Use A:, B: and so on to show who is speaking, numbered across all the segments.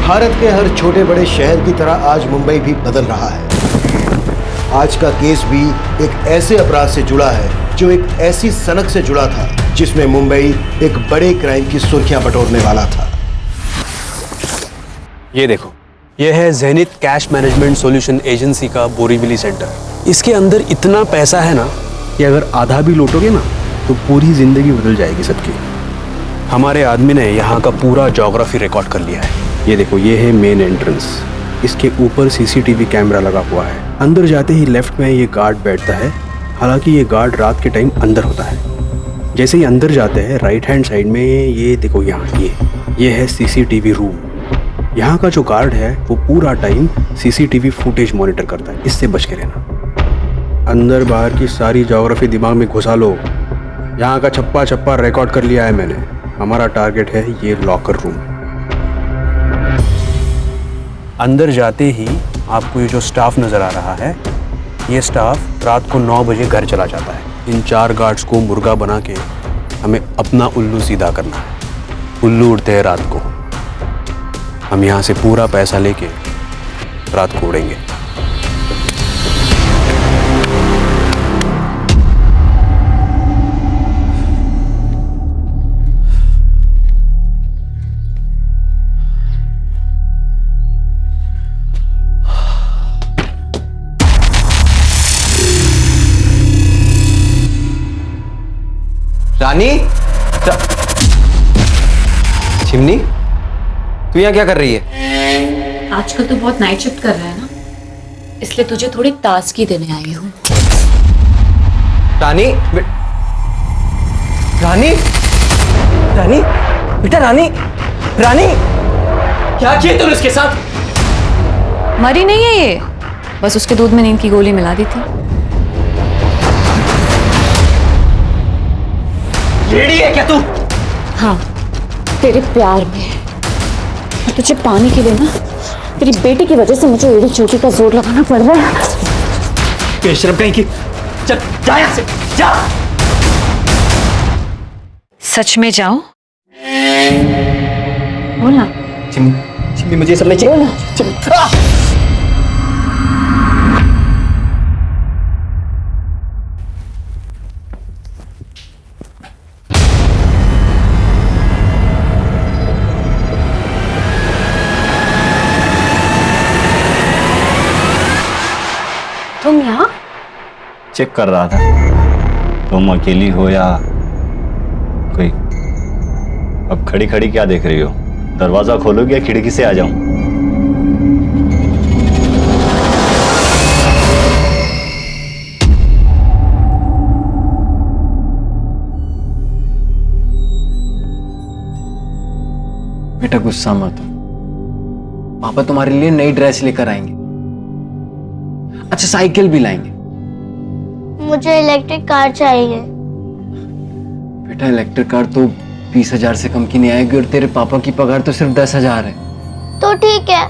A: भारत के हर छोटे बड़े शहर की तरह आज मुंबई भी बदल रहा है। आज का केस भी एक ऐसे अपराध से जुड़ा है जो एक ऐसी सनक से जुड़ा था जिसमें मुंबई एक बड़े क्राइम की सुर्खियां बटोरने वाला था।
B: ये देखो, ये है Zenith cash management solution agency का बोरीवली सेंटर। इसके अंदर इतना पैसा है ना कि अगर आधा भी लूटोगे ना तो पूरी जिंदगी बदल जाएगी सबकी। हमारे आदमी ने यहाँ का पूरा ज्योग्राफी रिकॉर्ड कर लिया है। ये देखो, ये है मेन एंट्रेंस। इसके ऊपर सीसीटीवी कैमरा लगा हुआ है। अंदर जाते ही लेफ्ट में ये गार्ड बैठता है। हालांकि ये गार्ड रात के टाइम अंदर होता है। जैसे ही अंदर जाते हैं राइट हैंड साइड में ये देखो, यहाँ ये है सीसीटीवी रूम। यहाँ का जो गार्ड है वो पूरा टाइम सीसीटीवी फुटेज मॉनिटर करता है। इससे बच के रहना। अंदर बाहर की सारी ज्योग्राफी दिमाग में घुसा लो। यहाँ का छप्पा छप्पा रिकॉर्ड कर लिया है मैंने। हमारा टारगेट है ये लॉकर रूम। अंदर जाते ही आपको ये जो स्टाफ नज़र आ रहा है, ये स्टाफ रात को 9 बजे घर चला जाता है। इन 4 गार्ड्स को मुर्गा बना के हमें अपना उल्लू सीधा करना है। उल्लू उड़ते हैं रात को। हम यहाँ से पूरा पैसा लेके रात को उड़ेंगे।
C: रानी, चिमनी, तू यहाँ क्या कर रही है?
D: आजकल तो बहुत नाइट शिफ्ट कर रहा है ना, इसलिए तुझे थोड़ी ताजगी देने आई हूँ।
C: रानी, रानी, रानी, बेटा रानी, रानी, क्या किया तूने उसके साथ?
D: मरी नहीं है ये, बस उसके दूध में नींद की गोली मिला दी थी।
C: रेडी है क्या तू?
D: हाँ, तेरे प्यार में। और तुझे पाने के लिए ना तेरी बेटी की वजह से मुझे एड़ी चोटी का जोर लगाना पड़ रहा है।
C: बेशरम कहीं की, चल जा यहाँ से, जा।
D: सच में जाओ? बोलना।
C: चिमनी, मुझे सब नहीं चाहिए।
D: तुम यहाँ?
E: चेक कर रहा था तुम अकेली हो या कोई। अब खड़ी खड़ी क्या देख रही हो? दरवाजा खोलोगे या खिड़की से आ जाऊं?
C: बेटा गुस्सा मत हो, पापा तुम्हारे लिए नई ड्रेस लेकर आएंगे। अच्छा, साइकिल भी लाएंगे।
F: मुझे इलेक्ट्रिक कार चाहिए।
C: बेटा इलेक्ट्रिक कार तो 20,000 से कम की नहीं आएगी और तेरे पापा की पगार तो सिर्फ 10,000 है।
F: तो ठीक है,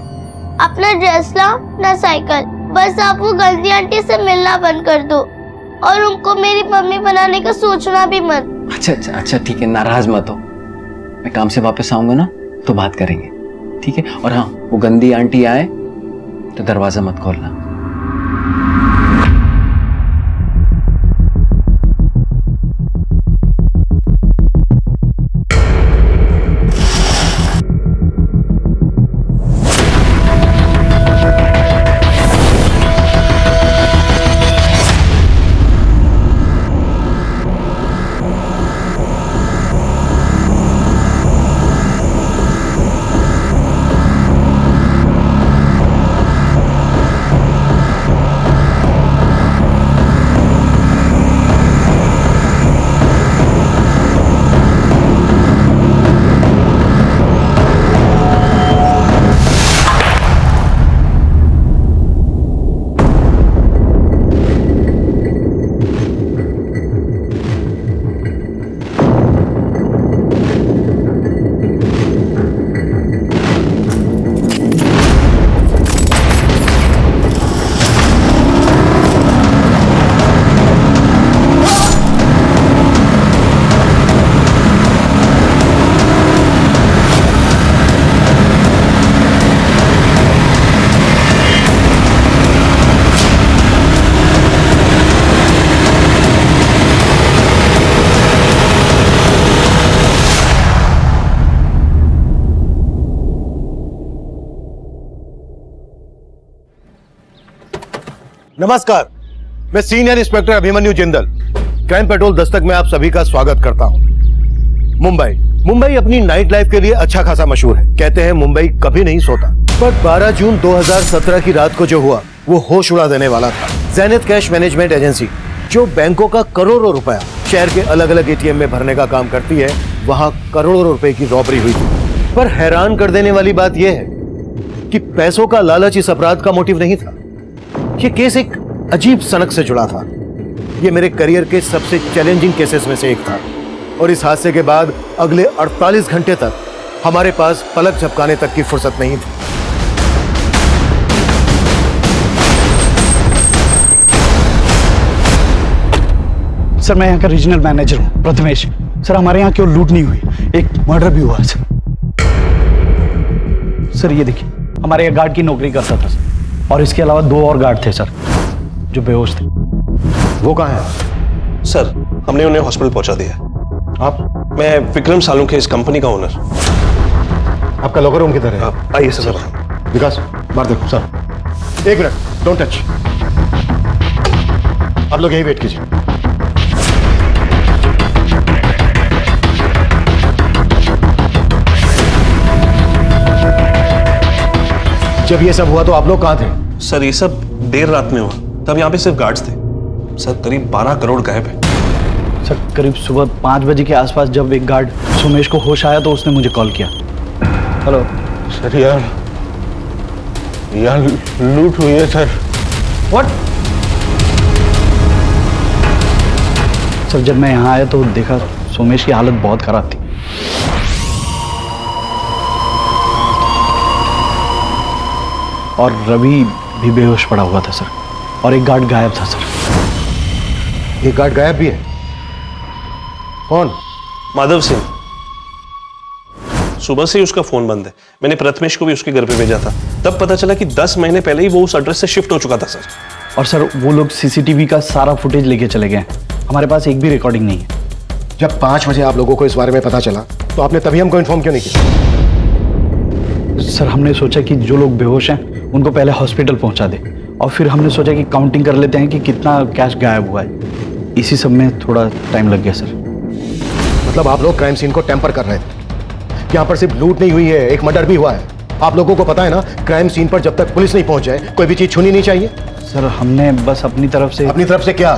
F: अपना ड्रेस लाओ ना साइकिल। बस आप वो गंदी आंटी से मिलना बंद कर दो और उनको मेरी मम्मी बनाने का सोचना भी मत।
C: अच्छा ठीक है, नाराज मत हो। मैं काम से वापस आऊंगा ना तो बात करेंगे, ठीक है? और हाँ, वो गंदी आंटी आए तो दरवाजा मत खोलना।
A: नमस्कार, मैं senior inspector Abhimanyu Jindal, crime petrol Dastak में आप सभी का स्वागत करता हूं। मुंबई अपनी नाइट लाइफ के लिए अच्छा खासा मशहूर है। कहते हैं मुंबई कभी नहीं सोता, पर 12 जून 2017 की रात को जो हुआ वो होश उड़ा देने वाला था। ज़ेनिथ कैश मैनेजमेंट एजेंसी, जो बैंकों का करोड़ों रुपया शहर के अलग अलग एटीएम में भरने का काम करती है, वहां करोड़ों रुपए की रॉबरी हुई थी। पर हैरान कर देने वाली बात यह है कि पैसों का लालच इस अपराध का मोटिव नहीं था। ये केस एक अजीब सनक से जुड़ा था। ये मेरे करियर के सबसे चैलेंजिंग केसेस में से एक था, और इस हादसे के बाद अगले 48 घंटे तक हमारे पास पलक झपकाने तक की फुर्सत नहीं थी।
G: सर, मैं यहाँ का रीजनल मैनेजर हूँ, प्रथमेश। सर, हमारे यहाँ क्यों लूट नहीं हुई, एक मर्डर भी हुआ सर। सर ये देखिए, हमारे यहाँ गार्ड की नौकरी करता था सर, और इसके अलावा 2 और गार्ड थे सर जो बेहोश थे।
A: वो कहाँ है?
B: सर, हमने उन्हें हॉस्पिटल पहुंचा दिया।
A: आप?
B: मैं विक्रम सालुंखे, इस कंपनी का ओनर।
A: आपका लॉकर रूम किधर है?
B: आइए सर।
A: विकास, बाहर देखो सर। 1 minute, don't touch. आप लोग यहीं वेट कीजिए। जब ये सब हुआ तो आप लोग कहाँ थे?
H: सर, ये सब देर रात में हुआ, तब यहाँ पे सिर्फ गार्ड्स थे। सर, करीब 12 करोड़ गायब है।
G: सर, करीब सुबह 5 बजे के आसपास जब एक गार्ड सुमेश को होश आया तो उसने मुझे कॉल किया। हेलो
I: सर, यार लूट हुई है सर।
G: व्हाट? सर, जब मैं यहाँ आया तो देखा सोमेश की हालत बहुत खराब थी। और रवि भी बेहोश पड़ा हुआ था सर, और एक गार्ड गायब था सर।
A: एक गार्ड गायब भी है? कौन?
H: माधव सिंह। सुबह से ही उसका फोन बंद है। मैंने प्रथमेश को भी उसके घर पे भेजा था, तब पता चला कि 10 महीने पहले ही वो उस एड्रेस से शिफ्ट हो चुका था सर।
G: और सर, वो लोग सीसीटीवी का सारा फुटेज लेके चले गए। हमारे पास एक भी रिकॉर्डिंग नहीं है।
A: जब 5 बजे आप लोगों को इस बारे में पता चला तो आपने तभी हमको इन्फॉर्म क्यों नहीं किया?
G: सर, हमने सोचा कि जो लोग बेहोश हैं उनको पहले हॉस्पिटल पहुंचा दे, और फिर हमने सोचा कि काउंटिंग कर लेते हैं कि कितना कैश गायब हुआ है। इसी सब में थोड़ा टाइम लग गया सर।
A: मतलब आप लोग क्राइम सीन को टेम्पर कर रहे थे। यहाँ पर सिर्फ लूट नहीं हुई है, एक मर्डर भी हुआ है। आप लोगों को पता है ना, क्राइम सीन पर जब तक पुलिस नहीं पहुंच जाए कोई भी चीज छूनी नहीं चाहिए।
G: सर, हमने बस अपनी तरफ से।
A: अपनी तरफ से क्या?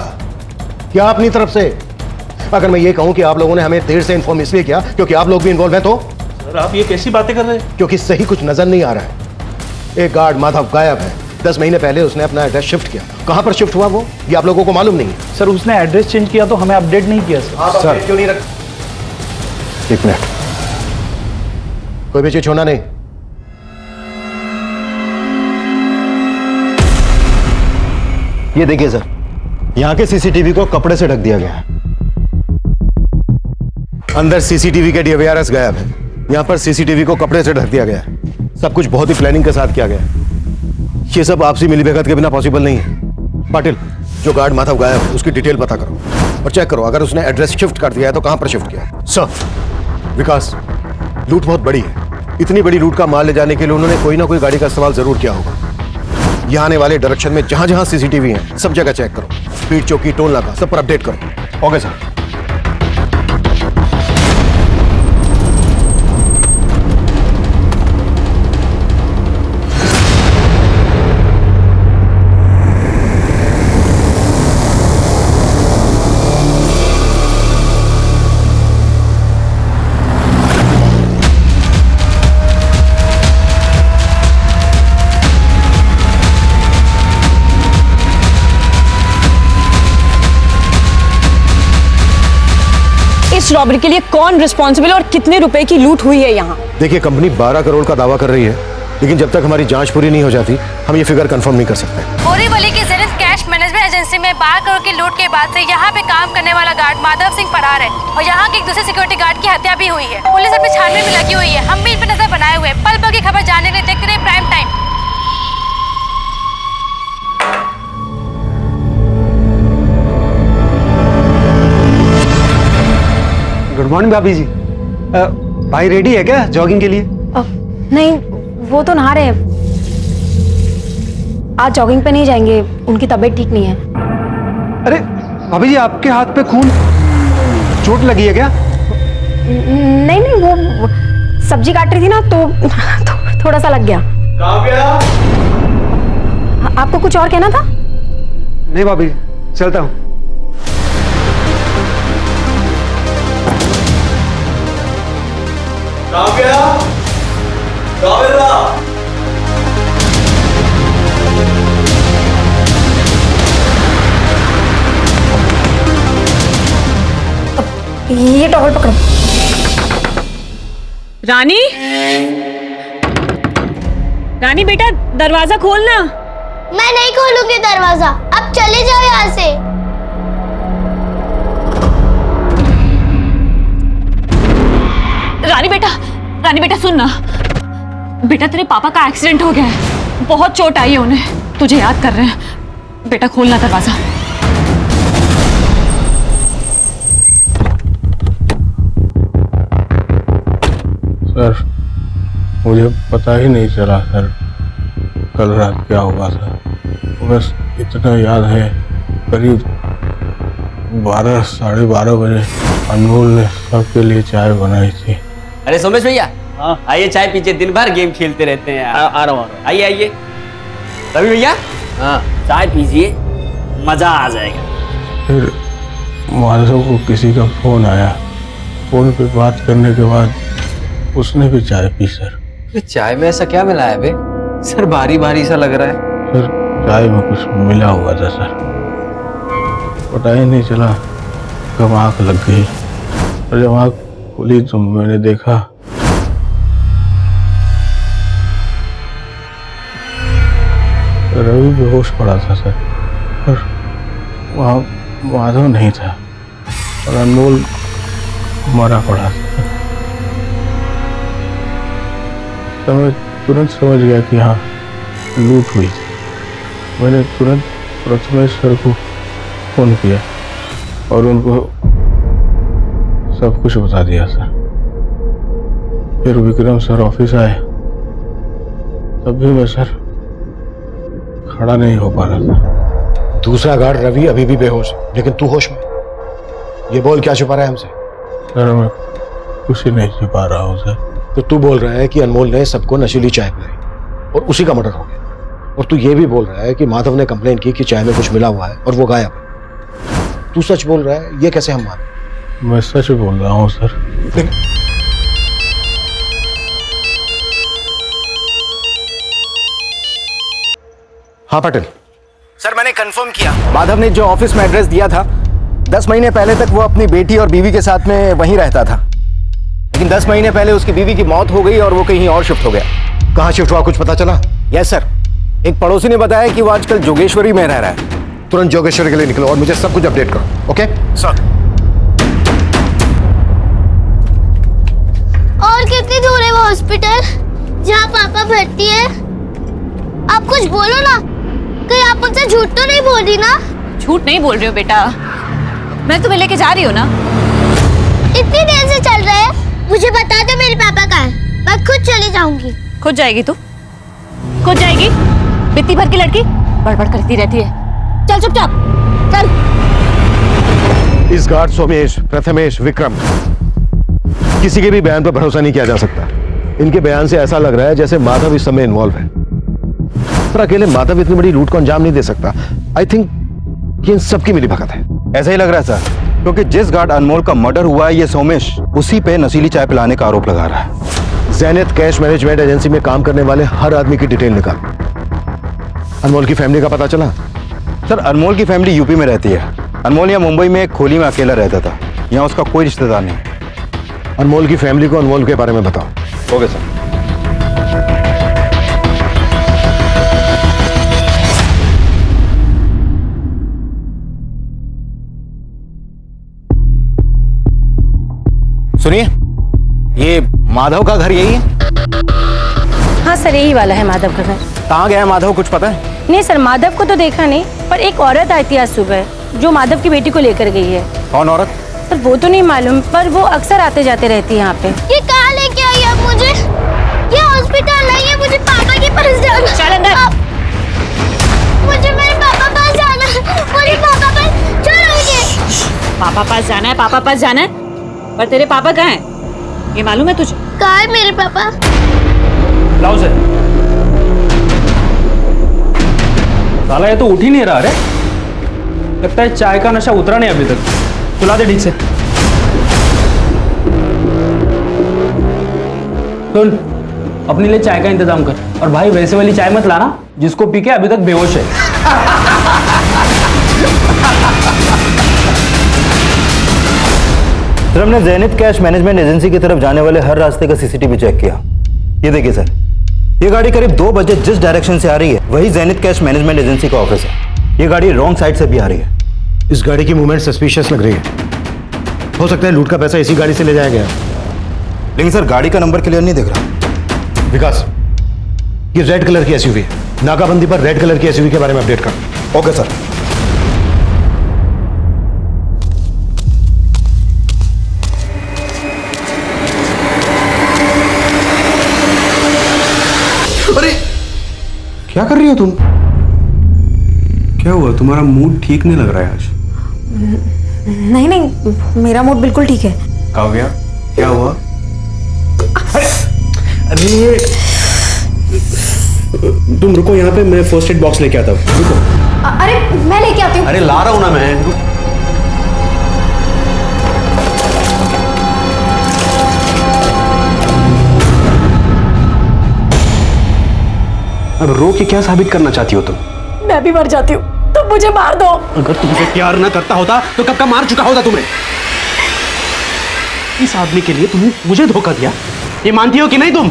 A: क्या अपनी तरफ से? अगर मैं ये कहूं कि आप लोगों ने हमें देर से इन्फॉर्म इसलिए किया क्योंकि आप लोग भी इन्वॉल्व हैं तो?
H: सर, आप ये कैसी बातें कर रहे हैं?
A: क्योंकि सही कुछ नजर नहीं आ रहा है। एक गार्ड माधव गायब है। 10 महीने पहले उसने अपना एड्रेस शिफ्ट किया। कहां पर शिफ्ट हुआ वो, ये आप लोगों को मालूम नहीं है।
G: सर, उसने एड्रेस चेंज किया तो हमें अपडेट नहीं किया सर।
A: सर क्यों नहीं रख? 1 मिनट, कोई भी चीज छोड़ना नहीं। ये देखिए सर, यहां के सीसीटीवी को कपड़े से ढक दिया गया है। अंदर सीसीटीवी के DVRs गायब है। यहां पर सीसीटीवी को कपड़े से ढक दिया गया है। सब कुछ बहुत ही प्लानिंग के साथ किया गया है। ये सब आपसी मिलीभगत के बिना पॉसिबल नहीं है। पाटिल, जो गार्ड माधव गायब है उसकी डिटेल पता करो और चेक करो, अगर उसने एड्रेस शिफ्ट कर दिया है तो कहां पर शिफ्ट किया है। सर, विकास, लूट बहुत बड़ी है। इतनी बड़ी लूट का माल ले जाने के लिए उन्होंने कोई ना कोई गाड़ी का इस्तेमाल जरूर किया होगा। यहाँ आने वाले डायरेक्शन में जहां जहां सीसीटीवी है सब जगह चेक करो। स्पीड चौकी, टोल नाका, सब पर अपडेट करो। Okay sir.
D: इस रॉबरी के लिए कौन रिस्पॉन्सिबल और कितने रुपए की लूट हुई है यहाँ?
A: देखिए, कंपनी 12 करोड़ का दावा कर रही है, लेकिन जब तक हमारी जांच पूरी नहीं हो जाती हम ये फिगर कंफर्म नहीं कर सकते।
J: बोरीवली की ज़ेनिथ कैश मैनेजमेंट एजेंसी में 12 करोड़ की लूट के बाद से यहाँ पे काम करने वाला गार्ड माधव सिंह फरार है, और यहाँ के एक दूसरे सिक्योरिटी गार्ड की हत्या भी हुई है। पुलिस अपनी छानबीन में लगी हुई है। हम भी इन पर नजर बनाए हुए, पल पल की खबर जानने के लिए देखते रहे प्राइम टाइम।
B: गुड मॉर्निंग भाभी जी। भाई रेडी है क्या जॉगिंग के लिए?
J: नहीं, वो तो नहा रहे हैं।
K: आज जॉगिंग पे नहीं जाएंगे, उनकी तबीयत ठीक नहीं है।
G: अरे भाभी जी, आपके हाथ पे खून, चोट लगी है क्या?
K: नहीं नहीं, वो सब्जी काट रही थी ना तो थोड़ा सा लग गया। आपको कुछ और कहना था?
G: नहीं भाभी, चलता हूँ।
K: ये टॉवल पकड़ो।
J: रानी, रानी बेटा दरवाजा खोलना।
F: मैं नहीं खोलूंगी दरवाजा, अब चले जाओ यहाँ से।
J: रानी बेटा सुन ना, बेटा तेरे पापा का एक्सीडेंट हो गया है, बहुत चोट आई है उन्हें, तुझे याद कर रहे हैं। बेटा खोलना दरवाजा।
I: सर मुझे पता ही नहीं चला सर कल रात क्या हुआ था। बस इतना याद है, करीब 12 साढ़े 12 बजे अनमोल ने सबके लिए चाय बनाई थी।
C: अरे सोमेश भैया, आइए चाय पीजिए, दिन भर गेम खेलते रहते हैं। आ रहा हूँ। आइए आइए। रवि भैया, हाँ चाय पीजिए, मजा आ जाएगा।
I: फिर माधव को किसी का फोन आया, फोन पे बात करने के बाद उसने भी चाय पी सर।
C: चाय में ऐसा क्या मिला है बे? सर भारी भारी सा लग रहा है।
I: सर चाय में कुछ मिला हुआ था सर, पता ही नहीं चला कब आँख लग गई, और जब आँख खुली तो मैंने देखा रवि बेहोश पड़ा था सर, और वहाँ माधव नहीं था, और अनमोल मरा पड़ा था। तो मैं तुरंत समझ गया कि हाँ लूट हुई थी। मैंने तुरंत प्रथमेश सर को फोन किया और उनको सब कुछ बता दिया सर। फिर विक्रम सर ऑफिस आए, तब भी मैं सर खड़ा नहीं हो पा रहा था।
A: दूसरा गार्ड रवि अभी भी बेहोश, लेकिन तू होश में। ये बोल, क्या छुपा रहा है हमसे?
I: सर मैं कुछ नहीं छुपा रहा हूँ सर।
A: तो तू बोल रहा है कि अनमोल ने सबको नशीली चाय पिलाई और उसी का मर्डर हो गया, और तू ये भी बोल रहा है कि माधव ने कंप्लेन की कि चाय में कुछ मिला हुआ है और वो गायब है। तू सच बोल रहा है, ये कैसे हम माने?
I: मैं सच बोल रहा हूँ सर।
A: हाँ पटेल
L: सर, मैंने कंफर्म किया, माधव ने जो ऑफिस में एड्रेस दिया था 10 महीने पहले तक वो अपनी बेटी और बीवी के साथ में वहीं रहता था, लेकिन 10 महीने पहले उसकी बीवी की मौत हो गई और वो कहीं और शिफ्ट हो गया।
A: कहाँ शिफ्ट हुआ, कुछ पता चला?
L: यस सर, एक पड़ोसी ने बताया कि वो आजकल जोगेश्वरी में रह रहा है।
A: तुरंत जोगेश्वरी के लिए निकलो और मुझे सब कुछ अपडेट करो। Okay
L: sir.
F: और कितनी दूर है वो हॉस्पिटल जहाँ पापा भर्ती है? आप कुछ बोलो ना, कहीं आप मुझसे झूठ तो नहीं बोल रही ना?
J: झूठ नहीं बोल रही हो बेटा, मैं तुम्हें लेके जा रही हूँ ना।
F: इतनी देर से चल रहे हैं, मुझे बता दो मेरे पापा कहाँ है, मैं खुद चली जाऊंगी।
J: खुद जाएगी तू? खुद जाएगी? बित्ती भर की लड़की बड़बड़ करती रहती है। चल चुपचाप चल।
A: इस गार्ड सोमेश, प्रथमेश, विक्रम, किसी के भी बयान पर भरोसा नहीं किया जा सकता। इनके बयान से ऐसा लग रहा है जैसे माधव इस समय इन्वॉल्व है, पर अकेले माधव इतनी बड़ी लूट को अंजाम नहीं दे सकता। आई थिंक ये इन सबकी मिली भगत है।
M: ऐसा ही लग रहा है सर, क्योंकि जिस गार्ड अनमोल का मर्डर हुआ है, ये सोमेश उसी पे नशीली चाय पिलाने का आरोप लगा रहा है।
A: ज़ेनिथ कैश मैनेजमेंट एजेंसी में काम करने वाले हर आदमी की डिटेल निकाल। अनमोल की फैमिली का पता चला?
M: सर अनमोल की फैमिली यूपी में रहती है। अनमोल यहाँ मुंबई में एक खोली में अकेला रहता था, यहाँ उसका कोई रिश्तेदार नहीं है।
A: अनमोल की फैमिली को अनमोल के बारे में बताओ।
M: Okay sir.
L: सुनिए, ये माधव का घर यही है?
K: हाँ सर, यही वाला है माधव का घर।
L: कहाँ गया है माधव, कुछ पता है?
K: नहीं सर, माधव को तो देखा नहीं, पर एक औरत आई थी आज सुबह जो माधव की बेटी को लेकर गई है।
L: कौन औरत?
K: सर वो तो नहीं मालूम, पर वो अक्सर आते जाते रहती है यहाँ पे।
F: ये कहाँ लेके आई आप मुझे? ये हॉस्पिटल नहीं है, मुझे पापा के पास जाना।
J: चल अंदर।
D: पापा पास जाना है, पापा पास जाना है। पर तेरे पापा कहाँ हैं? ये मालूम है तुझे?
F: कहाँ है मेरे पापा?
B: लाओ से। साला ये तो उठ ही नहीं रहा रे। लगता है चाय का नशा उतरा नहीं अभी तक। सुला दे ठीक से। सुन, अपने लिए चाय का इंतजाम कर। और भाई वैसे वाली चाय मत लाना जिसको पी के अभी तक बेहोश है।
M: सर, हमने ज़ेनिथ कैश मैनेजमेंट एजेंसी की तरफ जाने वाले हर रास्ते का सीसीटीवी चेक किया। ये देखिए सर, ये गाड़ी करीब 2 बजे जिस डायरेक्शन से आ रही है वही ज़ेनिथ कैश मैनेजमेंट एजेंसी का ऑफिस है। ये गाड़ी रॉन्ग साइड से भी आ रही है।
A: इस गाड़ी की मूवमेंट सस्पिशियस लग रही है। हो सकता है लूट का पैसा इसी गाड़ी से ले जाया गया।
M: लेकिन सर, गाड़ी का नंबर क्लियर नहीं दिख रहा।
A: विकास, ये रेड कलर की एसयूवी है। नाकाबंदी पर रेड कलर की एसयूवी के बारे में अपडेट कर।
M: Okay sir.
A: अरे
B: क्या कर रही हो तुम? क्या हुआ? तुम्हारा मूड ठीक नहीं लग रहा है आज।
K: नहीं नहीं, मेरा मूड बिल्कुल ठीक है।
B: काव्या, क्या हुआ? अरे तुम रुको यहाँ पे, मैं फर्स्ट एड बॉक्स लेके आता हूँ। रुको।
K: अरे मैं लेके आती हूँ।
B: अरे ला रहा हूँ ना मैं। अब रो के क्या साबित करना चाहती हो तुम?
K: मैं भी मर जाती हूँ, तुम मुझे मार दो।
B: अगर तुमसे प्यार ना करता होता तो कब का मार चुका होता तुम्हें। इस आदमी के लिए तुमने मुझे धोखा दिया, ये मानती हो कि नहीं? तुम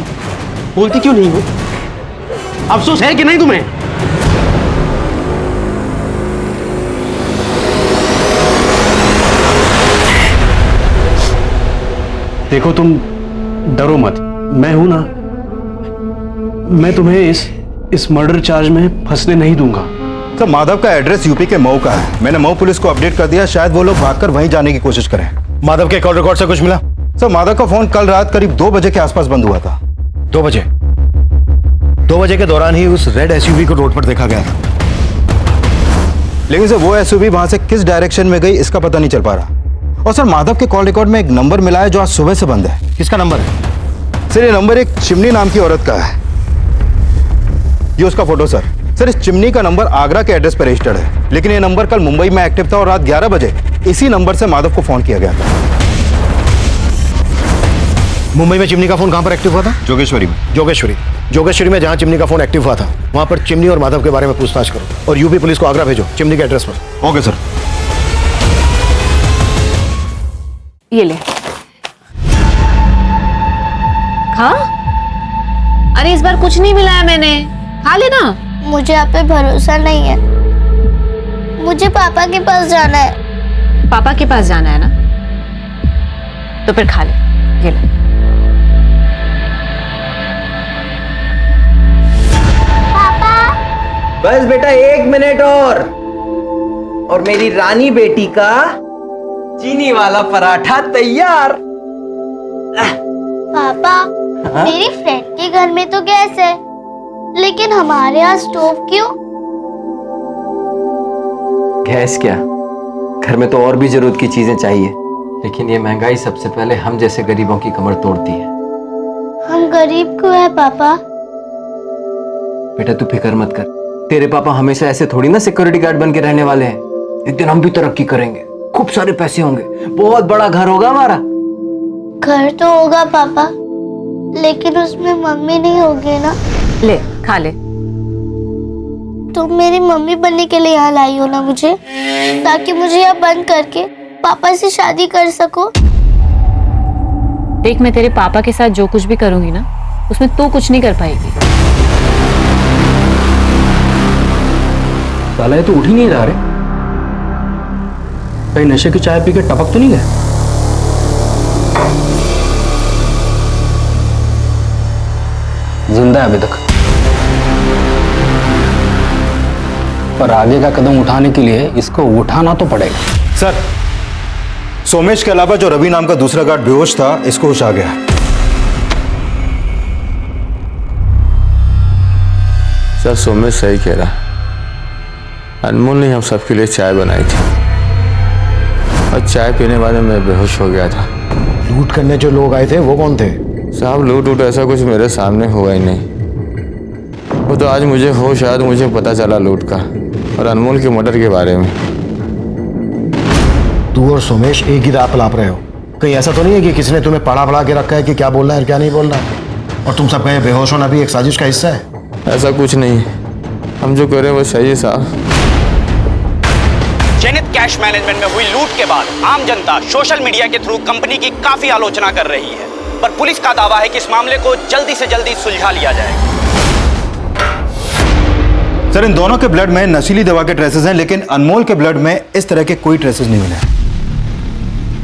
B: बोलती क्यों नहीं हो? अफसोस है कि नहीं तुम्हें? देखो, तुम डरो मत, मैं हूं ना। मैं तुम्हें इस मर्डर चार्ज में फंसने नहीं दूंगा।
M: सर, माधव का एड्रेस यूपी के मऊ का है। मैंने मऊ पुलिस को अपडेट कर दिया, शायद वो लोग भागकर वहीं जाने की कोशिश करें।
A: माधव के कॉल रिकॉर्ड से कुछ मिला?
M: सर, माधव का फोन कल रात करीब 2 बजे के आसपास बंद हुआ था।
A: 2 बजे? 2 बजे के दौरान ही उस रेड एसयूवी को रोड पर देखा गया था।
M: लेकिन सर, वो एसयूवी वहां से किस डायरेक्शन में गई इसका पता नहीं चल पा रहा। और सर, माधव के कॉल रिकॉर्ड में एक नंबर मिला है जो आज सुबह से बंद है।
A: किसका नंबर है?
M: सर, ये नंबर एक चिमनी नाम की औरत का है। ये उसका फोटो सर। सर, इस चिमनी का नंबर आगरा के एड्रेस पर रजिस्टर्ड है, लेकिन ये नंबर कल मुंबई में एक्टिव था और रात 11 बजे इसी नंबर से माधव को फोन किया गया था।
A: मुंबई में चिमनी का फोन कहां पर एक्टिव हुआ था?
M: जोगेश्वरी में।
A: जोगेश्वरी में जहां चिमनी का फोन एक्टिव हुआ था वहां पर चिमनी और माधव के बारे में पूछताछ करो और यूपी पुलिस को आगरा भेजो, चिमनी के एड्रेस पर।
M: Okay sir.
D: ये ले खा। अरे इस बार कुछ नहीं मिला है, मैंने खा लेना।
F: मुझे आप पे भरोसा नहीं है, मुझे पापा के पास जाना है।
D: पापा के पास जाना है ना, तो फिर खा ले। ये ले।
F: पापा,
N: बस बेटा 1 मिनट और मेरी रानी बेटी का चीनी वाला पराठा तैयार।
F: पापा, मेरी फ्रेंड के घर में तो गैस है, लेकिन हमारे यहाँ स्टोव क्यों?
N: गैस क्या, घर में तो और भी जरूरत की चीजें चाहिए, लेकिन ये महंगाई सबसे पहले हम जैसे गरीबों की कमर तोड़ती है।
F: हम गरीब क्यों है पापा?
N: बेटा तू फिक्र मत कर, तेरे पापा हमेशा ऐसे थोड़ी ना सिक्योरिटी गार्ड बन के रहने वाले हैं। एक दिन हम भी तरक्की करेंगे, खूब सारे पैसे होंगे, बहुत बड़ा घर होगा हमारा।
F: घर तो होगा पापा, लेकिन उसमें मम्मी नहीं होगी ना।
D: ले खा ले।
F: तुम मेरी मम्मी बनने के लिए यहाँ लाई हो ना मुझे, ताकि मुझे यहाँ बंद करके पापा से शादी कर सको।
D: देख, मैं तेरे पापा के साथ जो कुछ भी करूंगी ना, उसमें तू कुछ नहीं कर पाएगी।
B: साला ये तो उठ ही नहीं रहा रे। कहीं नशे की चाय पी के टपक तो नहीं गया? जिंदा है अभी तक, पर आगे का कदम उठाने के लिए इसको उठाना तो पड़ेगा।
M: सर, सोमेश के अलावा जो रवि नाम का दूसरा गार्ड बेहोश था, इसको होश आ गया।
I: सर, सोमेश सही कह रहा। अनमोल ने हम सबके लिए चाय बनाई थी और चाय पीने बाद मैं बेहोश हो गया था।
A: लूट करने जो लोग आए थे वो कौन थे?
I: साहब लूट ऐसा कुछ मेरे सामने हुआ ही नहीं। वो तो आज मुझे होश आया तो मुझे पता चला लूट का और अनमोल के मर्डर के बारे में।
A: तू और सोमेश एक ही रात लाप रहे हो, कहीं ऐसा तो नहीं है कि किसी ने तुम्हें पढ़ा के रखा है कि क्या बोलना है और क्या नहीं बोलना, और तुम सब कहे बेहोश होना भी एक साजिश का हिस्सा है?
I: ऐसा कुछ नहीं, हम जो करें वो सही है साहब।
O: जेनिथ कैश मैनेजमेंट में हुई लूट के बाद आम जनता सोशल मीडिया के थ्रू कंपनी की काफी आलोचना कर रही है, पर पुलिस का दावा है कि इस मामले को जल्दी से जल्दी सुलझा लिया जाएगा।
M: सर, इन दोनों के ब्लड में नशीली दवा के ट्रेसेस हैं, लेकिन अनमोल के ब्लड में इस तरह के कोई ट्रेसेस नहीं मिले।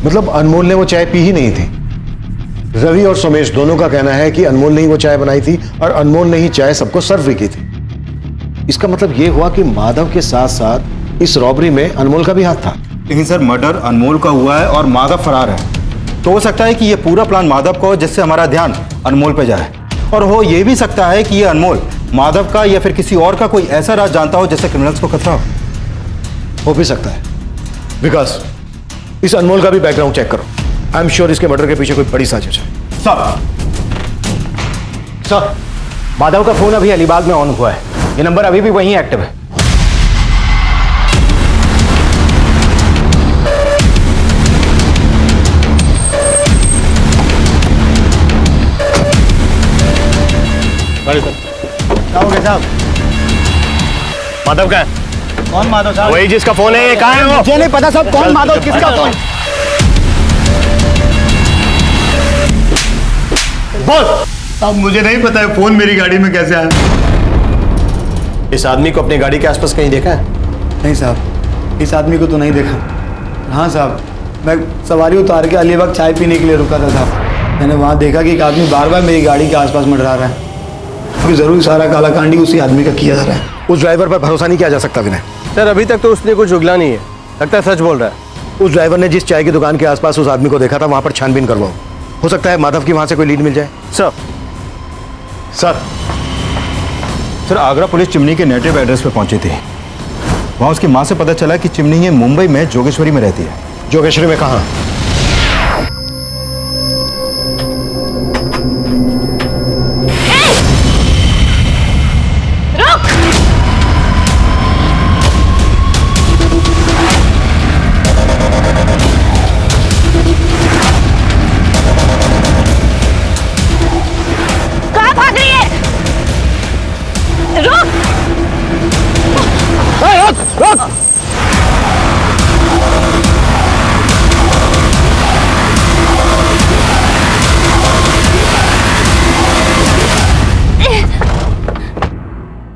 A: मतलब अनमोल ने वो चाय पी ही नहीं थी? रवि और सोमेश दोनों का कहना है कि अनमोल ने ही वो चाय बनाई थी और अनमोल ने ही चाय सबको सर्व भी की थी। इसका मतलब ये हुआ कि माधव के साथ साथ इस रॉबरी में अनमोल का भी हाथ था।
M: लेकिन सर, मर्डर अनमोल का हुआ है और माधव फरार है, तो हो सकता है कि ये पूरा प्लान माधव का हो जिससे हमारा ध्यान अनमोल पे जाए, और हो ये भी सकता है कि ये अनमोल माधव का या फिर किसी और का कोई ऐसा राज जानता हो जिससे क्रिमिनल्स को खतरा
A: हो भी सकता है। विकास, इस अनमोल का भी बैकग्राउंड चेक करो। आई एम श्योर इसके मर्डर के पीछे कोई बड़ी साजिश है।
L: सर, माधव का फोन अभी अलीबाग में ऑन हुआ है, ये नंबर अभी भी वहीं एक्टिव है।
A: क्या हो गया साहब?
L: माधव का?
A: कौन माधव साहब?
L: वही जिसका फोन है, कहाँ है वो? मुझे नहीं पता साहब, कौन माधव, किसका फोन?
A: बोल। अब मुझे नहीं पता है फोन मेरी गाड़ी में कैसे आया। इस आदमी को अपनी गाड़ी के आसपास कहीं देखा है?
G: नहीं साहब, इस आदमी को तो नहीं देखा। हाँ साहब, मैं सवारी उतार के अलीबाग चाय पीने के लिए रुका था साहब। मैंने वहाँ देखा कि एक आदमी बार बार मेरी गाड़ी के आसपास मंडरा रहा है। अभी जरूर सारा कालाकांडी उसी आदमी का किया जा रहा है।
A: उस ड्राइवर पर भरोसा नहीं किया जा सकता विनय।
L: सर, अभी तक तो उसने कुछ उगला नहीं है, लगता है सच बोल रहा है।
A: उस ड्राइवर ने जिस चाय की दुकान के आसपास उस आदमी को देखा था वहां पर छानबीन करवाओ, हो सकता है माधव की वहां से कोई लीड मिल जाए।
M: सर, आगरा पुलिस चिमनी के नेटिव एड्रेस पे पहुंची थी। वहां उसकी मां से पता चला कि चिमनी ये मुंबई में जोगेश्वरी में रहती है।
A: जोगेश्वरी में कहाँ?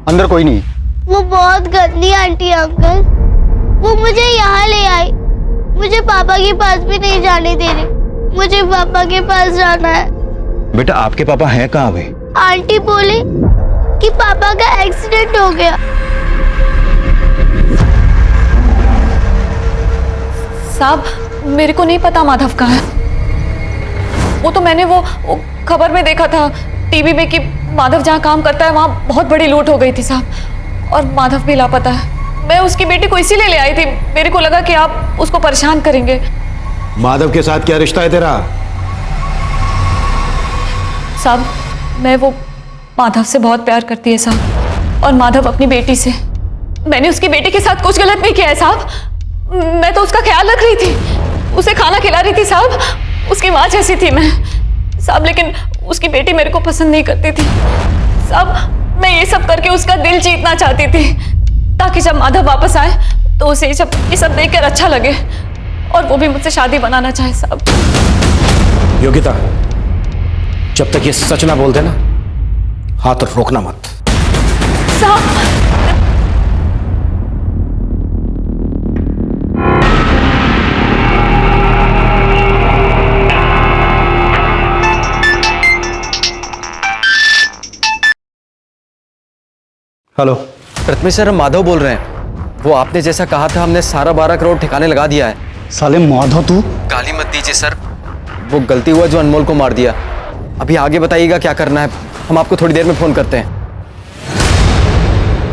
L: अंदर कोई नहीं।
F: वो बहुत गंदी आंटी है अंकल, वो मुझे यहाँ ले आई, मुझे पापा के पास भी नहीं जाने दे रही। मुझे पापा के पास जाना है।
M: बेटा, आपके पापा हैं कहाँ अभी?
F: आंटी बोली कि पापा का एक्सीडेंट हो गया।
D: साहब, मेरे को नहीं पता माधव कहाँ है। वो तो मैंने वो खबर में देखा था टीवी में कि माधव जहाँ काम करता है वहाँ बहुत बड़ी लूट हो गई थी साहब, और माधव भी लापता है। मैं उसकी बेटी को इसीलिए ले आई थी, मेरे को लगा कि आप उसको परेशान करेंगे।
A: माधव के साथ क्या रिश्ता है तेरा?
D: साहब, मैं वो माधव से बहुत प्यार करती है साहब, और माधव अपनी बेटी से। मैंने उसकी बेटी के साथ कुछ गलत नहीं किया है साहब। मैं तो उसका ख्याल रख रही थी, उसे खाना खिला रही थी साहब, उसकी माँ जैसी थी मैं साहब। लेकिन उसकी बेटी मेरे को पसंद नहीं करती थी साहब। मैं ये सब करके उसका दिल जीतना चाहती थी, ताकि जब माधव वापस आए तो उसे ये सब देखकर अच्छा लगे, और वो भी मुझसे शादी बनाना चाहे साहब।
A: योगिता, जब तक ये सच ना बोल देना, हाथ रोकना मत।
D: साहब,
N: हेलो प्रथमेश सर, हम माधव बोल रहे हैं। वो आपने जैसा कहा था, हमने सारा 12 करोड़ ठिकाने लगा दिया है।
G: साले माधव, तू
N: गाली मत दीजिए सर, वो गलती हुआ जो अनमोल को मार दिया। अभी आगे बताइएगा क्या करना है, हम आपको थोड़ी देर में फोन करते हैं।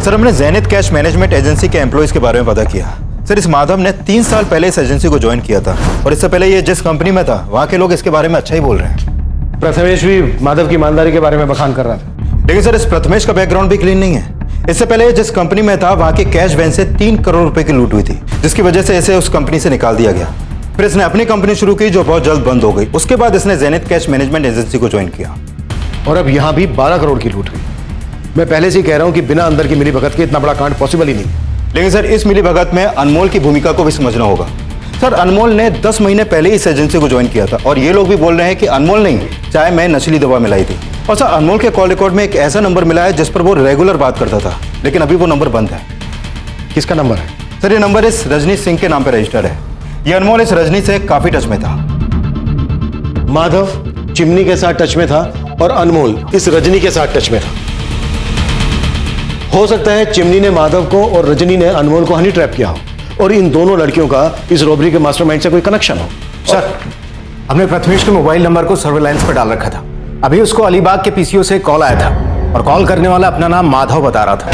M: सर, हमने जेनिथ कैश मैनेजमेंट एजेंसी के एम्प्लॉयज के बारे में पता किया। सर इस माधव ने 3 साल पहले इस एजेंसी को ज्वाइन किया था और इससे पहले ये जिस कंपनी में था वहां के लोग इसके बारे में अच्छा ही बोल रहे हैं।
G: प्रथमेश भी माधव की ईमानदारी के बारे में बखान कर रहा था।
M: लेकिन सर इस प्रथमेश का बैकग्राउंड भी क्लीन नहीं है। इससे पहले जिस कंपनी में था वहां के कैश वैन से 3 करोड़ रुपए की लूट हुई थी, जिसकी वजह से इसे उस कंपनी से निकाल दिया गया। फिर इसने अपनी कंपनी शुरू की जो बहुत जल्द बंद हो गई। उसके बाद इसने जेनिथ कैश मैनेजमेंट एजेंसी को ज्वाइन किया
A: और अब यहां भी 12 करोड़ की लूट हुई। मैं पहले से ही कह रहा हूं कि बिना अंदर की मिलीभगत के इतना बड़ा कांड पॉसिबल ही नहीं।
M: लेकिन सर इस मिलीभगत में अनमोल की भूमिका को भी समझना होगा। सर अनमोल ने 10 महीने पहले इस एजेंसी को ज्वाइन किया था और ये लोग भी बोल रहे हैं कि अनमोल नहीं, चाहे मैं नशीली दवा मिलाई थी। और सर अनमोल के कॉल रिकॉर्ड में एक ऐसा नंबर मिला है जिस पर वो रेगुलर बात करता था, लेकिन अभी वो नंबर बंद है।
A: किसका नंबर है?
M: सर ये नंबर इस रजनी सिंह के नाम पर रजिस्टर्ड है। ये अनमोल इस रजनी से काफी टच में था।
A: माधव चिमनी के साथ टच में था और अनमोल इस रजनी के साथ टच में था। हो सकता है चिमनी ने माधव को और रजनी ने अनमोल को हनी ट्रैप किया हो और इन दोनों लड़कियों का इस रॉबरी के मास्टरमाइंड से कोई कनेक्शन हो।
L: सर हमने प्रथमेश के मोबाइल नंबर को सर्वेलांस पर डाल रखा था। अभी उसको अलीबाग के पीसीओ से कॉल आया था और कॉल करने वाला अपना नाम माधव बता रहा था।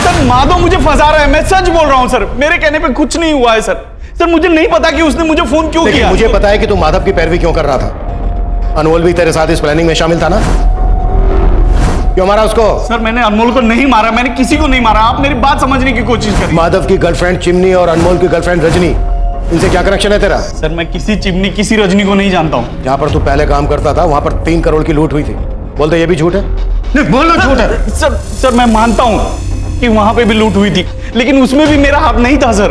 O: सर माधव मुझे फंसा रहा है, मैं सच बोल रहा हूं सर, मेरे कहने पे कुछ नहीं हुआ है सर। सर मुझे नहीं पता कि उसने मुझे फोन क्यों किया।
A: मुझे पता है कि तू माधव की पैरवी क्यों कर रहा था। अनमोल भी तेरे साथ इस प्लानिंग में शामिल था ना? क्यों मारा उसको?
O: सर मैंने अनमोल को नहीं मारा, मैंने किसी को नहीं मारा। आप मेरी बात समझने की कोशिश करिए।
A: माधव की गर्लफ्रेंड चिमनी और अनमोल की गर्लफ्रेंड रजनी, इनसे क्या कनेक्शन है तेरा?
O: सर मैं किसी चिमनी किसी रजनी को नहीं जानता हूँ।
A: जहां पर तू पहले काम करता था वहां पर 3 करोड़ की लूट हुई थी। बोलते ये भी झूठ है?
O: नहीं बोलो झूठ है। सर मैं मानता हूँ कि वहां पे भी लूट हुई थी, लेकिन उसमें भी मेरा हाथ नहीं था सर।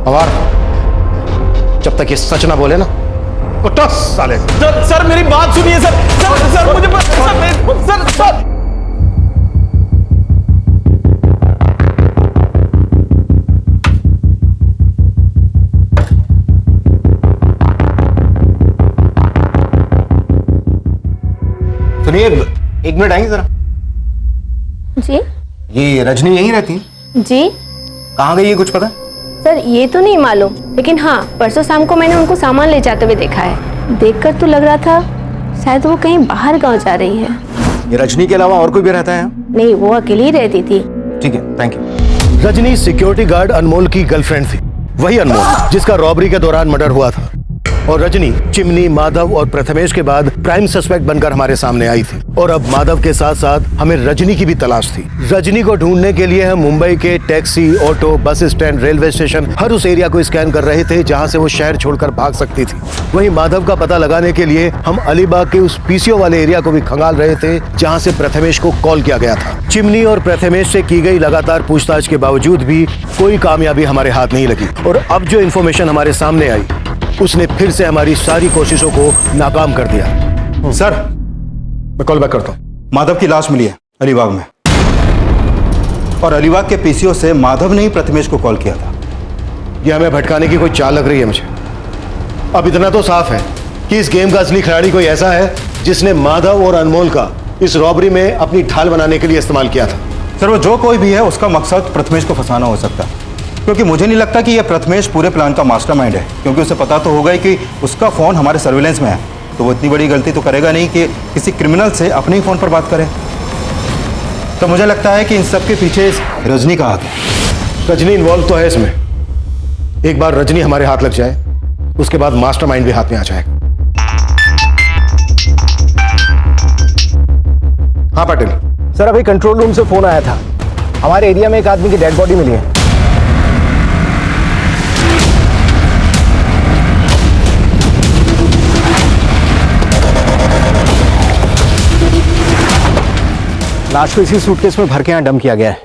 A: अवार जब तक ये सच ना बोले ना कुत्ता साले।
O: सर मेरी बात सुनिए सर। सर मुझे सर
L: सुनिए, 1 मिनट आएंगे जरा।
K: जी
L: ये रजनी यहीं रहती है?
K: जी।
L: कहाँ गई है कुछ पता?
K: सर ये तो नहीं मालूम, लेकिन हाँ परसों शाम को मैंने उनको सामान ले जाते हुए देखा है। देखकर तो लग रहा था शायद वो कहीं बाहर गांव जा रही है।
L: ये रजनी के अलावा और कोई भी रहता है?
K: नहीं, वो अकेली ही रहती थी।
L: ठीक है, thank you.
A: Rajni security guard Anmol की गर्लफ्रेंड थी, वही अनमोल जिसका रॉबरी के दौरान मर्डर हुआ था। और रजनी चिमनी, माधव और प्रथमेश के बाद प्राइम सस्पेक्ट बनकर हमारे सामने आई थी। और अब माधव के साथ साथ हमें रजनी की भी तलाश थी। रजनी को ढूंढने के लिए हम मुंबई के taxi, auto, bus stand, railway station, हर उस एरिया को स्कैन कर रहे थे जहां से वो शहर छोड़कर भाग सकती थी। वहीं माधव का पता लगाने के लिए हम अलीबाग के उस पीसीओ वाले एरिया को भी खंगाल रहे थे जहां से प्रथमेश को कॉल किया गया था। चिमनी और प्रथमेश से की गई लगातार पूछताछ के बावजूद भी कोई कामयाबी हमारे हाथ नहीं लगी। और अब जो इन्फॉर्मेशन हमारे सामने आई उसने फिर से हमारी सारी कोशिशों को नाकाम कर दिया।
M: सर
A: मैं कॉल बैक करता हूं।
M: माधव की लाश मिली है अलीबाग में और अलीबाग के पीसीओ से माधव ने ही प्रथमेश को कॉल किया था।
A: यह हमें भटकाने की कोई चाल लग रही है मुझे। अब इतना तो साफ है कि इस गेम का असली खिलाड़ी कोई ऐसा है जिसने माधव और अनमोल का इस रॉबरी में अपनी ढाल बनाने के लिए इस्तेमाल किया था।
M: सर वो जो कोई भी है उसका मकसद प्रथमेश को फंसाना हो सकता है, क्योंकि मुझे नहीं लगता कि यह प्रथमेश पूरे प्लान का मास्टरमाइंड है, क्योंकि उसे पता तो होगा ही कि उसका फोन हमारे सर्विलेंस में है, तो वो इतनी बड़ी गलती तो करेगा नहीं कि किसी क्रिमिनल से अपने ही फोन पर बात करे। तो मुझे लगता है कि इन सब के पीछे रजनी का हाथ है।
A: रजनी इन्वॉल्व तो है इसमें। एक बार रजनी हमारे हाथ लग जाए उसके बाद मास्टरमाइंड भी हाथ में आ जाएगा। हाँ पाटिल।
L: सर अभी कंट्रोल रूम से फोन आया था, हमारे एरिया में एक आदमी की डेड बॉडी मिली है। लाश को इसी सूटकेस में भर के यहाँ डंप किया गया है।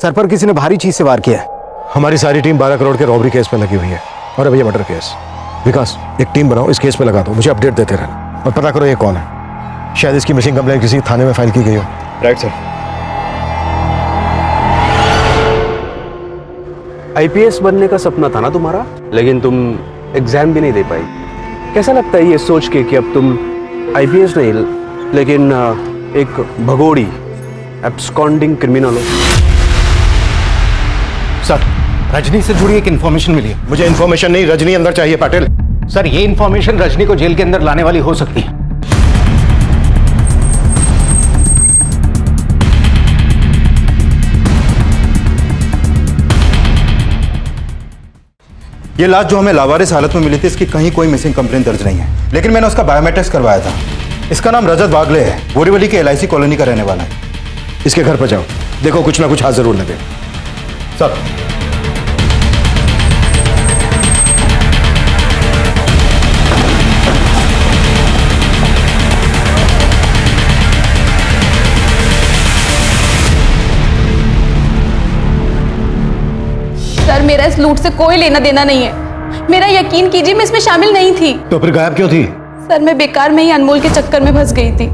L: सर पर किसी ने भारी चीज से वार किया है।
A: हमारी सारी टीम 12 करोड़ के रॉबरी केस में लगी हुई है और अब ये मर्डर केस। विकास एक टीम बनाओ, इस केस पे लगा दो, मुझे अपडेट देते रहना और पता करो ये कौन है। शायद इसकी मिसिंग कंप्लेंट किसी थाने में फाइल की गई हो।
L: Right sir.
B: आईपीएस बनने का सपना था ना तुम्हारा, लेकिन तुम एग्जाम भी नहीं दे पाई। कैसा लगता है ये सोच के कि अब तुम आईपीएस नहीं लेकिन एक भगोड़ी एब्सकॉन्डिंग क्रिमिनल हो?
L: सर रजनी से जुड़ी एक इन्फॉर्मेशन मिली है।
A: मुझे इन्फॉर्मेशन नहीं, रजनी अंदर चाहिए पाटिल।
L: सर ये इन्फॉर्मेशन रजनी को जेल के अंदर लाने वाली हो सकती है।
M: ये लाश जो हमें लावारिस हालत में मिली थी, इसकी कहीं कोई मिसिंग कंप्लेन दर्ज नहीं है, लेकिन मैंने उसका बायोमेट्रिक्स करवाया था। इसका नाम रजत बागले है, बोरीवली के LIC कॉलोनी का रहने वाला है।
A: इसके घर पर जाओ, देखो कुछ ना कुछ हाथ जरूर लगे।
M: सर,
D: सर मेरा इस लूट से कोई लेना देना नहीं है। मेरा यकीन कीजिए मैं इसमें शामिल नहीं थी।
A: तो फिर गायब क्यों थी?
D: सर मैं बेकार में ही अनमोल के चक्कर में फंस गई थी।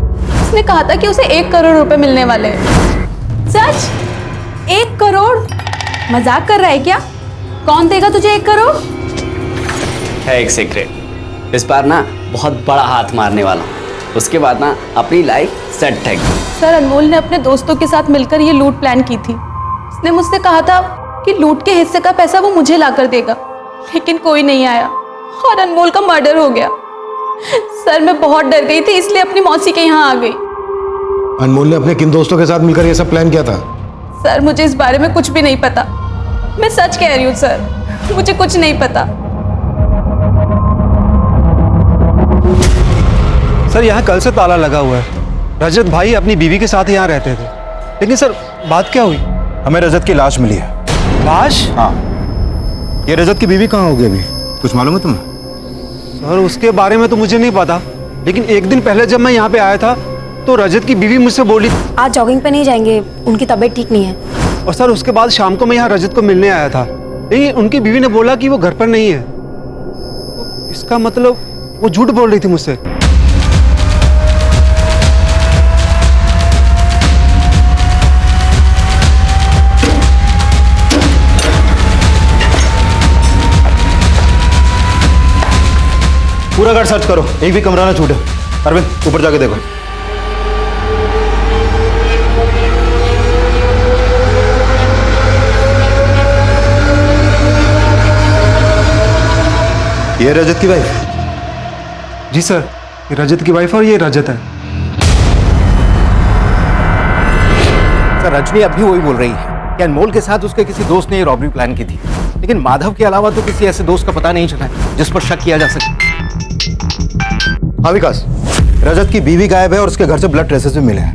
D: उसने कहा था कि उसे 1 करोड़ रुपए मिलने वाले हैं। सच? 1 करोड़? मजाक कर रहा है क्या? कौन देगा तुझे 1 करोड़?
C: है एक सीक्रेट, इस बार ना बहुत बड़ा हाथ मारने वाला हूँ, उसके बाद ना अपनी लाइफ सेट है।
D: सर अनमोल ने अपने दोस्तों के साथ मिलकर ये लूट प्लान की थी। उसने मुझसे कहा था कि लूट के हिस्से का पैसा वो मुझे लाकर देगा, लेकिन कोई नहीं आया और अनमोल का मर्डर हो गया। सर मैं बहुत डर गई थी, इसलिए अपनी मौसी के यहाँ आ गई।
A: अनमोल ने अपने किन दोस्तों के साथ मिलकर ये सब प्लान किया था?
D: सर मुझे इस बारे में कुछ भी नहीं पता, मैं सच कह रही हूँ सर, मुझे कुछ नहीं पता।
B: सर यहाँ कल से ताला लगा हुआ है। रजत भाई अपनी बीवी के साथ यहाँ रहते थे, लेकिन सर बात क्या हुई?
M: हमें रजत की लाश मिली है।
B: लाश?
M: हाँ। ये रजत की बीवी कहाँ होगी अभी, कुछ मालूम है तुम्हें?
B: सर उसके बारे में तो मुझे नहीं पता, लेकिन एक दिन पहले जब मैं यहाँ पे आया था तो रजत की बीवी मुझसे बोली
K: आज जॉगिंग पे नहीं जाएंगे, उनकी तबीयत ठीक नहीं है।
B: और सर उसके बाद शाम को मैं यहाँ रजत को मिलने आया था, लेकिन उनकी बीवी ने बोला कि वो घर पर नहीं है। इसका मतलब वो झूठ बोल रही थी मुझसे।
M: पूरा घर सर्च करो, एक भी कमरा ना छूटे। अरविंद ऊपर जाके देखो। ये रजत की वाइफ?
B: जी सर, ये रजत की वाइफ और ये रजत है।
L: सर रजनी अब भी वही बोल रही है कि अनमोल के साथ उसके किसी दोस्त ने ये रॉबरी प्लान की थी, लेकिन माधव के अलावा तो किसी ऐसे दोस्त का पता नहीं चला है जिस पर शक किया जा सके।
A: हाँ विकास,
M: रजत की बीवी गायब है और उसके घर से ब्लड ट्रेसेस भी मिले हैं,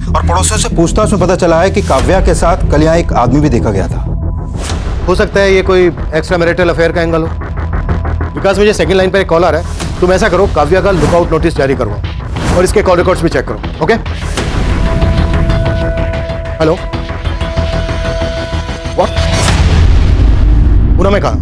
M: और पड़ोसियों से पूछताछ में पता चला है कि काव्या के साथ कल यहाँ एक आदमी भी देखा गया था।
A: हो सकता है ये कोई एक्स्ट्रा मैरिटल अफेयर का एंगल हो। विकास मुझे सेकंड लाइन पर एक कॉल आ रहा है, तुम ऐसा करो काव्या का लुकआउट नोटिस जारी करवाओ और इसके कॉल रिकॉर्ड्स भी चेक करो। ओके? Hello, what? पूनम में कहा?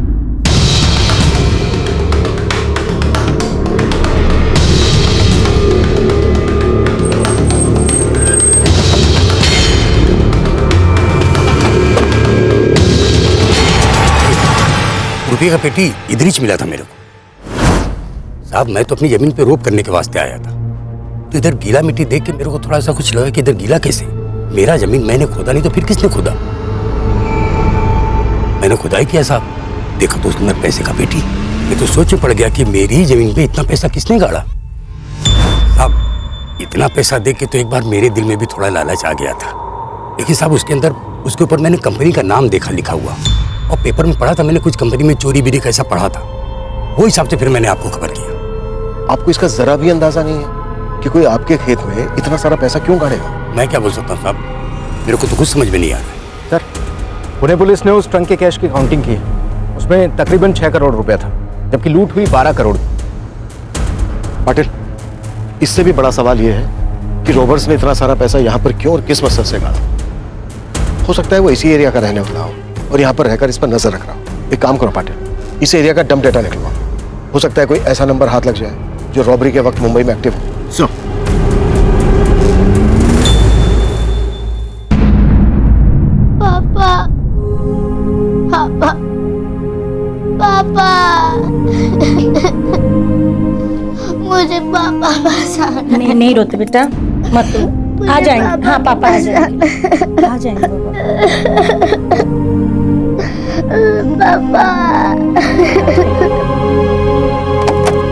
P: रुपये का पेटी इधर ही मिला था मेरे को। साहब मैं तो अपनी जमीन पे रोप करने के वास्ते आया था, तो इधर गीला मिट्टी देख के मेरे को थोड़ा सा कुछ लगा कि इधर गीला कैसे? मेरा जमीन मैंने खोदा नहीं तो फिर किसने खोदा? मैंने खुदाई किया साहब, देखा तो उसके अंदर पैसे का पेटी। मैं तो सोच में पड़ गया कि मेरी जमीन पे इतना पैसा किसने गाड़ा। साहब इतना पैसा देख के तो एक बार मेरे दिल में भी थोड़ा लालच आ गया था, लेकिन साहब उसके अंदर उसके ऊपर मैंने कंपनी का नाम देखा लिखा हुआ, और पेपर में पढ़ा था मैंने कुछ कंपनी में चोरी बीरी कैसा पढ़ा था, वो हिसाब से फिर मैंने आपको खबर किया।
A: आपको इसका जरा भी अंदाजा नहीं है कि कोई आपके खेत में इतना सारा पैसा क्यों गाड़ेगा?
P: मैं क्या बोल सकता हूँ साहब, मेरे को तो कुछ समझ में नहीं आ रहा है।
L: सर पुणे पुलिस ने उस ट्रंक के कैश की काउंटिंग की, उसमें तकरीबन 6 करोड़ रुपया था, जबकि लूट हुई 12 करोड़।
A: पाटिल, इससे भी बड़ा सवाल यह है कि रॉबर्स ने इतना सारा पैसा यहाँ पर क्यों और किस मकसद से गाड़ा? हो सकता है वो इसी एरिया का रहने वाला हो और यहाँ पर रहकर इस पर नजर रख रहा हो। एक काम करो पाटिल, इस एरिया का डंप डेटा निकलवाओ, हो सकता है कोई ऐसा नंबर हाथ लग जाए जो रॉबरी के वक्त मुंबई में एक्टिव हो। सुनो,
F: पापा, पापा, पापा, मुझे पापा बचाना।
Q: नहीं नहीं रोते बेटा, मत रो, आ जाएंगे। हाँ पापा आ जाएंगे, आ जाएंगे
F: पापा।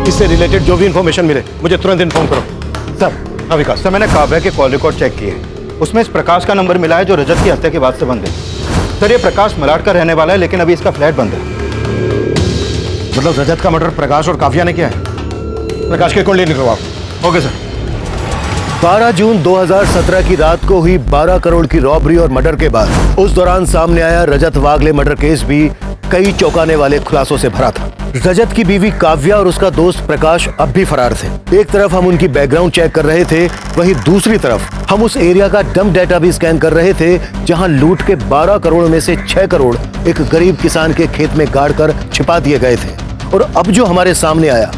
A: इससे रिलेटेड जो भी इंफॉर्मेशन मिले मुझे तुरंत इन्फॉर्म करो।
M: सर, हाँ विकास, सर मैंने काव्या के कॉल रिकॉर्ड चेक किए, उसमें इस प्रकाश का नंबर मिला है जो रजत की हत्या के बाद से बंद है। सर ये प्रकाश मलाड का रहने वाला है, लेकिन अभी इसका फ्लैट बंद है।
L: मतलब रजत का मर्डर प्रकाश और काव्या ने किया है? प्रकाश के कॉल ले निकलो आप। Okay sir.
A: 12 जून 2017 की रात को हुई 12 करोड़ की रॉबरी और मर्डर के बाद उस दौरान सामने आया रजत वागले मर्डर केस भी कई चौंकाने वाले खुलासों से भरा था। रजत की बीवी काव्या और उसका दोस्त प्रकाश अब भी फरार थे। एक तरफ हम उनकी बैकग्राउंड चेक कर रहे थे, वहीं दूसरी तरफ हम उस एरिया का डंप डेटा भी स्कैन कर रहे थे जहां लूट के 12 करोड़ में से 6 करोड़ एक गरीब किसान के खेत में गाड़ कर छिपा दिए गए थे। और अब जो हमारे सामने आया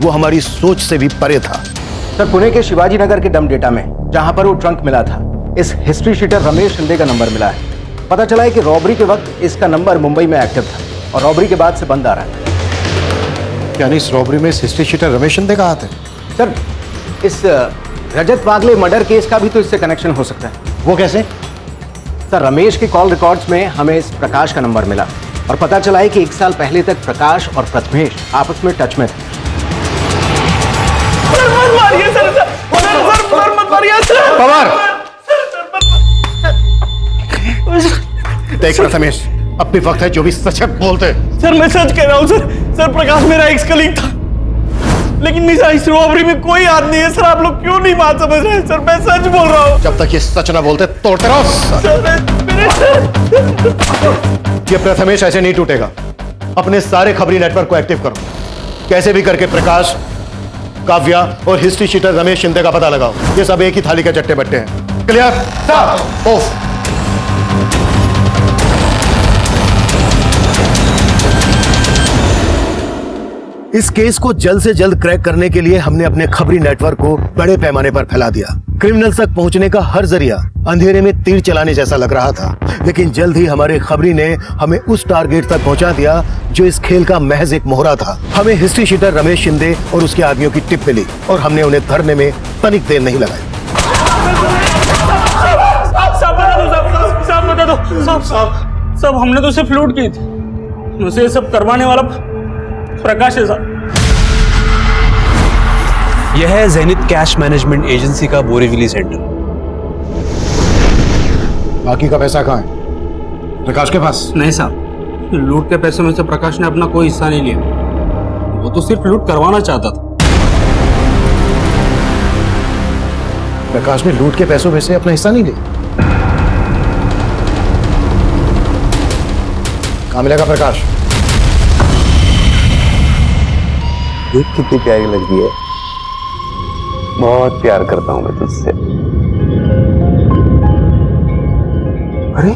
A: वो हमारी सोच से भी परे था।
L: सर, पुणे के शिवाजी नगर के डंप डेटा में जहां पर वो ट्रंक मिला था, इस हिस्ट्री शीटर रमेश शिंदे का नंबर मिला है। पता चला है कि रॉबरी के वक्त इसका नंबर मुंबई में एक्टिव था और रॉबरी के बाद से बंद आ रहा है।
A: यानी इस रॉबरी में इस हिस्ट्री शीटर रमेश शिंदे का हाथ है?
L: सर, इस रजत वागले मर्डर केस का भी तो इससे कनेक्शन हो सकता है।
A: वो कैसे?
L: सर, रमेश के कॉल रिकॉर्ड्स में हमें इस प्रकाश का नंबर मिला और पता चला है कि 1 साल पहले तक प्रकाश और प्रथमेश आपस में टच में थे।
A: पवार! देख प्रथमेश, अब भी वक्त है जो भी सच बोलते।
R: सर मैं सच कह रहा हूँ सर। सर प्रकाश मेरा एक्स कलीग था, लेकिन इस रॉबरी में कोई हाथ नहीं है। सर आप लोग क्यों नहीं बात समझ रहे हैं? सर मैं सच बोल रहा हूँ।
A: जब तक ये सच ना बोलते तोड़ते रहो। ये प्रथमेश ऐसे नहीं टूटेगा। अपने सारे खबरी नेटवर्क को एक्टिव करो। कैसे भी करके प्रकाश, काव्या और हिस्ट्री शीटर रमेश शिंदे का पता लगाओ। ये सब एक ही थाली के चट्टे बट्टे हैं। क्लियर? ऑफ। इस केस को जल्द से जल्द क्रैक करने के लिए हमने अपने खबरी नेटवर्क को बड़े पैमाने पर फैला दिया। क्रिमिनल्स तक पहुंचने का हर जरिया अंधेरे में तीर चलाने जैसा लग रहा था, लेकिन जल्द ही हमारे खबरी ने हमें उस टारगेट तक पहुंचा दिया जो इस खेल का महज एक मोहरा था। हमें हिस्ट्री शीटर रमेश शिंदे और उसके आदमियों की टिप मिली और हमने उन्हें धरने में तनिक देर नहीं लगाई।
R: साहब हमने तो सिर्फ लूट की थी, मुझे ये सब करवाने वाला प्रकाश है साहब।
B: यह है ज़ेनिथ कैश मैनेजमेंट एजेंसी का बोरीवली सेंटर।
A: बाकी का पैसा कहाँ है? प्रकाश के पास?
R: नहीं साहब, लूट के पैसे में से प्रकाश ने अपना कोई हिस्सा नहीं लिया। वो तो सिर्फ लूट करवाना चाहता था।
A: प्रकाश ने लूट के पैसों में से अपना हिस्सा नहीं लिया? कहाँ मिलेगा प्रकाश?
E: देख कितनी प्यारी लड़की है। बहुत प्यार करता हूं मैं तुझसे।
B: अरे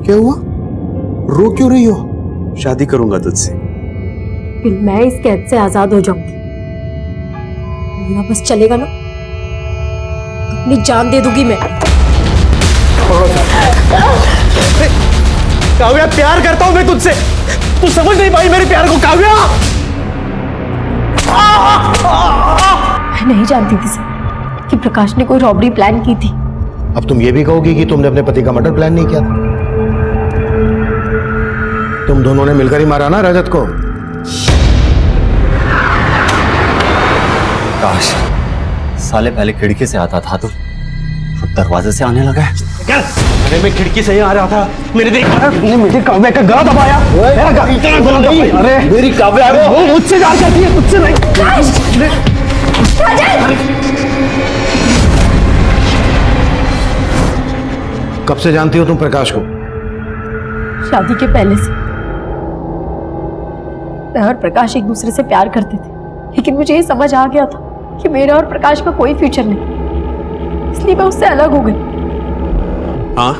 B: क्या हुआ? रो क्यों रही हो? शादी करूंगा तुझसे।
Q: फिर मैं इस कैद से आजाद हो जाऊंगी। मेरा बस चलेगा ना, अपनी जान दे दूंगी मैं।
R: काव्या प्यार करता हूं मैं तुझसे, तू समझ नहीं पाई मेरे प्यार को काव्या।
Q: मैं नहीं जानती थी सर कि प्रकाश ने कोई रॉबरी प्लान की थी।
A: अब तुम ये भी कहोगी कि तुमने अपने पति का मर्डर प्लान नहीं किया था? तुम दोनों ने मिलकर ही मारा ना रजत को?
E: काश साले पहले खिड़की से आता था तो दरवाजे से आने लगा है।
R: अरे मैं खिड़की से ही आ रहा था, मेरे देख मुझे काव्या का गला दबाया। मेरा गला नहीं, अरे मेरी काव्या वो मुझसे प्यार करती है, मुझसे नहीं।
A: कब से जानती हो तुम प्रकाश को?
Q: शादी के पहले से। मैं और प्रकाश एक दूसरे से प्यार करते थे, लेकिन मुझे ये समझ आ गया था कि मेरा और प्रकाश का कोई फ्यूचर नहीं, इसलिए मैं उससे अलग हो गई।
B: हाँ,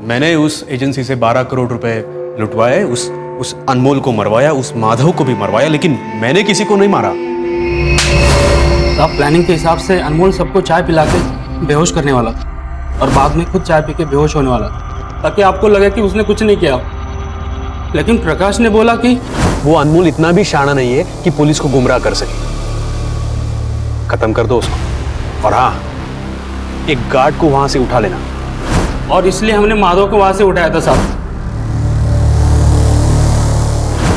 B: मैंने उस एजेंसी से 12 करोड़ रुपए लुटवाए, उस अनमोल को मरवाया, उस माधव को भी मरवाया, लेकिन मैंने किसी को नहीं मारा।
R: आप प्लानिंग के हिसाब से अनमोल सबको चाय पिला के बेहोश करने वाला था और बाद में खुद चाय पी के बेहोश होने वाला था, ताकि आपको लगे कि उसने कुछ नहीं किया। लेकिन प्रकाश ने बोला कि
B: वो अनमोल इतना भी शाना नहीं है कि पुलिस को गुमराह कर सके। खत्म कर दो उसको। और हाँ, एक गार्ड को वहां से उठा लेना।
R: और इसलिए हमने माधव को वहां से उठाया था साहब।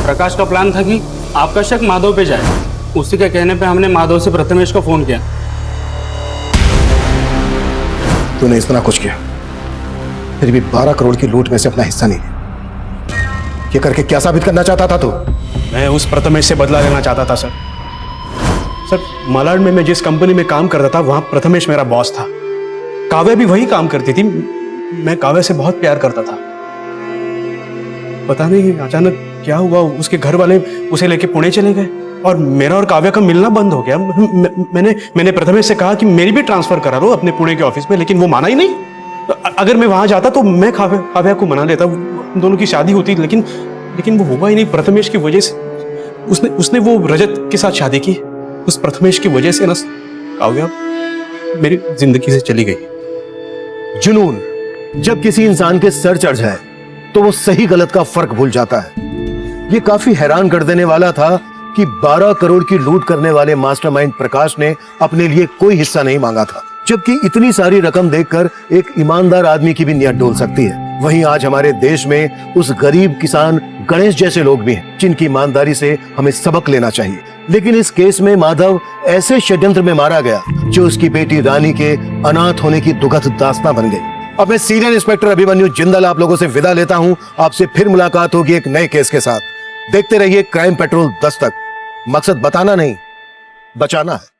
R: प्रकाश का प्लान था कि आपका शक माधव पे जाए। उसी के कहने पे हमने माधव से प्रथमेश को फोन किया।
A: तूने इतना कुछ किया, फिर भी 12 करोड़ की लूट में से अपना हिस्सा नहीं लिया। ये करके क्या साबित करना चाहता था तू?
B: मैं उस प्रथमेश से बदला लेना चाहता था सर। सर, मालाड में मैं जिस कंपनी में काम करता था वहां प्रथमेश मेरा बॉस था। काव्या भी वही काम करती थी। मैं काव्या से बहुत प्यार करता था। पता नहीं अचानक क्या हुआ, उसके घर वाले उसे लेके पुणे चले गए और मेरा और काव्या का मिलना बंद हो गया। मैंने प्रथमेश से कहा कि मेरी भी ट्रांसफर करा लो अपने पुणे के ऑफिस में, लेकिन वो माना ही नहीं। अगर मैं वहां जाता तो मैं काव्या को मना लेता, दोनों की शादी होती, लेकिन वो हुआ ही नहीं। प्रथमेश की वजह से उसने वो रजत के साथ शादी की। उस प्रथमेश की वजह से ना काव्या मेरी जिंदगी से चली गई।
A: जुनून जब किसी इंसान के सर चढ़ जाए तो वो सही गलत का फर्क भूल जाता है। ये काफी हैरान कर देने वाला था कि 12 करोड़ की लूट करने वाले मास्टरमाइंड प्रकाश ने अपने लिए कोई हिस्सा नहीं मांगा था, जबकि इतनी सारी रकम देखकर एक ईमानदार आदमी की भी नीयत डोल सकती है। वहीं आज हमारे देश में उस गरीब किसान गणेश जैसे लोग भी हैं जिनकी ईमानदारी से हमें सबक लेना चाहिए। लेकिन इस केस में माधव ऐसे षड्यंत्र में मारा गया जो उसकी बेटी रानी के अनाथ होने की दुखद दास्तां बन गई। अब मैं सीनियर इंस्पेक्टर अभिमन्यु जिंदल आप लोगों से विदा लेता हूं। आपसे फिर मुलाकात होगी एक नए केस के साथ। देखते रहिए क्राइम पेट्रोल 10 तक। मकसद बताना नहीं, बचाना है।